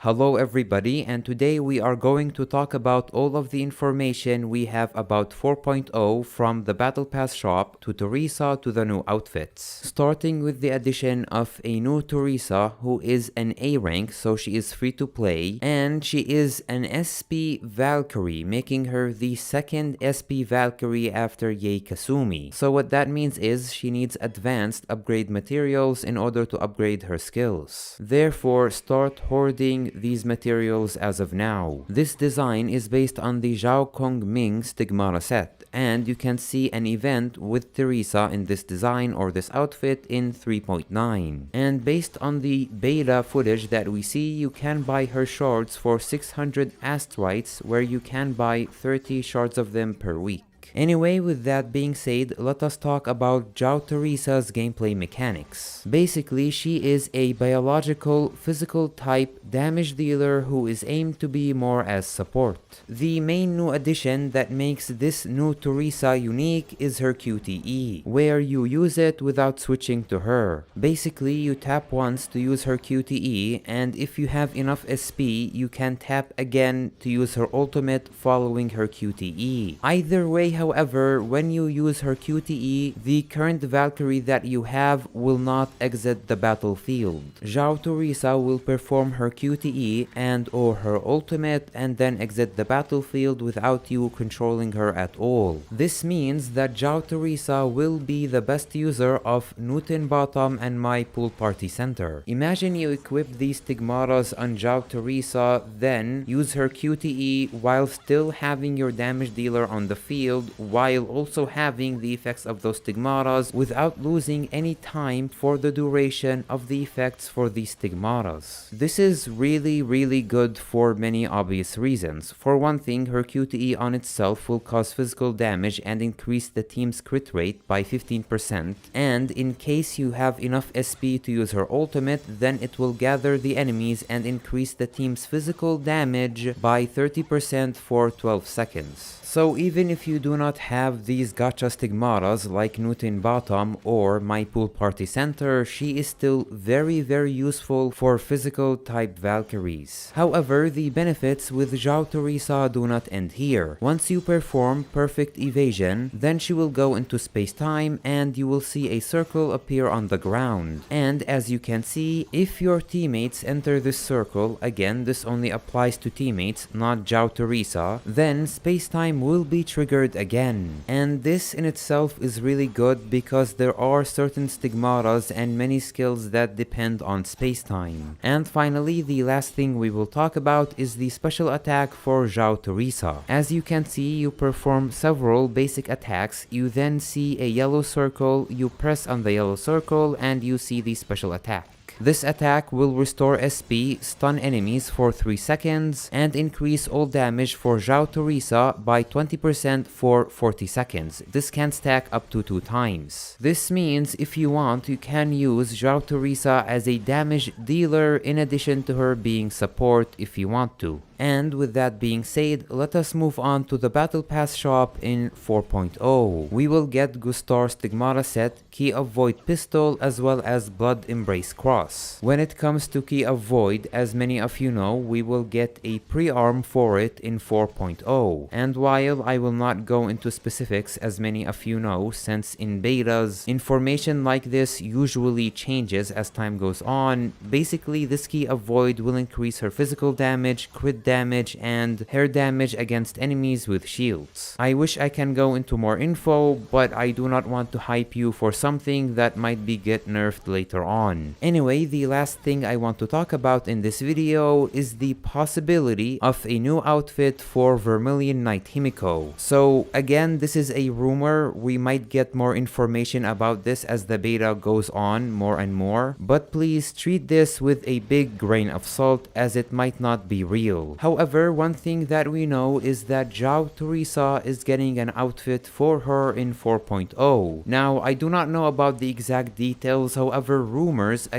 Hello everybody, and today we are going to talk about all of the information we have about 4.0 from the Battle Pass shop to Theresa to the new outfits. Starting with the addition of a new Theresa who is an A rank, so she is free to play, and she is an SP Valkyrie, making her the second SP Valkyrie after Yae Kasumi. So what that means is she needs advanced upgrade materials in order to upgrade her skills. Therefore, start hoarding these materials as of now. This design is based on the Zhao Kong Ming Stigmata set, and you can see an event with Theresa in this design or this outfit in 3.9. And based on the beta footage that we see, you can buy her shards for 600 astrites, where you can buy 30 shards of them per week. Anyway, with that being said, let us talk about Zhao Theresa's gameplay mechanics. Basically, she is a biological, physical type damage dealer who is aimed to be more as support. The main new addition that makes this new Theresa unique is her QTE, where you use it without switching to her. Basically, you tap once to use her QTE, and if you have enough SP, you can tap again to use her ultimate following her QTE. Either way, however, when you use her QTE, the current Valkyrie that you have will not exit the battlefield. Zhao Theresa will perform her QTE and or her ultimate and then exit the battlefield without you controlling her at all. This means that Zhao Theresa will be the best user of Newton Bottom and my pool party center. Imagine you equip these stigmatas on Zhao Theresa, then use her QTE while still having your damage dealer on the field, while also having the effects of those stigmatas without losing any time for the duration of the effects for these stigmatas. This is really good for many obvious reasons. For one thing, her QTE on itself will cause physical damage and increase the team's crit rate by 15%, and in case you have enough SP to use her ultimate, then it will gather the enemies and increase the team's physical damage by 30% for 12 seconds. So even if you do not have these gacha stigmatas like Newton Bottom or My Pool Party Center, she is still very useful for physical type Valkyries. However, the benefits with Zhao Theresa do not end here. Once you perform perfect evasion, then she will go into space-time and you will see a circle appear on the ground. And as you can see, if your teammates enter this circle, again this only applies to teammates, not Zhao Theresa, then space-time will be triggered again. And this in itself is really good because there are certain stigmatas and many skills that depend on space-time. And finally, the last thing we will talk about is the special attack for Zhao Theresa. As you can see, you perform several basic attacks, you then see a yellow circle, you press on the yellow circle and you see the special attack. This attack will restore SP, stun enemies for 3 seconds, and increase all damage for Zhao Theresa by 20% for 40 seconds. This can stack up to 2 times. This means if you want, you can use Zhao Theresa as a damage dealer in addition to her being support if you want to. And with that being said, let us move on to the Battle Pass shop in 4.0. We will get Gustar Stigmata set, Key of Void pistol, as well as Blood Embrace cross. When it comes to Key of Void, as many of you know, we will get a pre-arm for it in 4.0. And while I will not go into specifics, as many of you know, since in betas, information like this usually changes as time goes on, basically this Key of Void will increase her physical damage, crit damage, and hair damage against enemies with shields. I wish I can go into more info, but I do not want to hype you for something that might be get nerfed later on. Anyway, the last thing I want to talk about in this video is the possibility of a new outfit for Vermilion Knight Himiko. So again, this is a rumor. We might get more information about this as the beta goes on more and more, but please treat this with a big grain of salt as it might not be real. However, one thing that we know is that Zhao Theresa is getting an outfit for her in 4.0. Now, I do not know about the exact details, however, rumors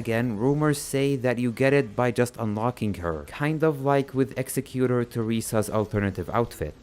say that you get it by just unlocking her, kind of like with Executor Theresa's alternative outfit.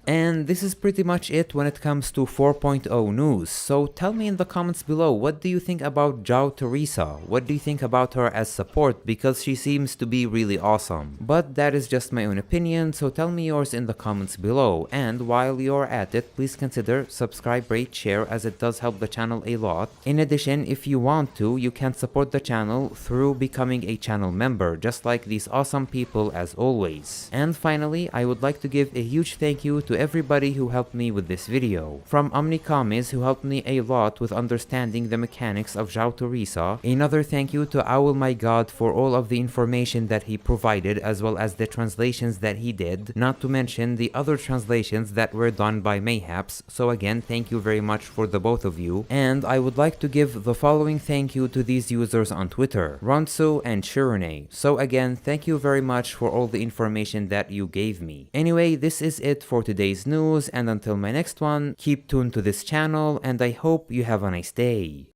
And this is pretty much it when it comes to 4.0 news. So tell me in the comments below, what do you think about Zhao Theresa? What do you think about her as support? Because she seems to be really awesome. But that is just my own opinion, so tell me yours in the comments below. And while you're at it, please consider subscribe, rate, share, as it does help the channel a lot. In addition, if you want to, you can support the channel through becoming a channel member, just like these awesome people as always. And finally, I would like to give a huge thank you to everybody who helped me with this video. From Omnikamis, who helped me a lot with understanding the mechanics of Zhao Theresa. Another thank you to Owl My God for all of the information that he provided, as well as the translations that he did, not to mention the other translations that were done by Mayhaps. So again, thank you very much for the both of you. And I would like to give the following thank you to these users on Twitter, Ronsu and Shirone. So again, thank you very much for all the information that you gave me. Anyway, this is it for today's news, and until my next one, keep tuned to this channel, and I hope you have a nice day.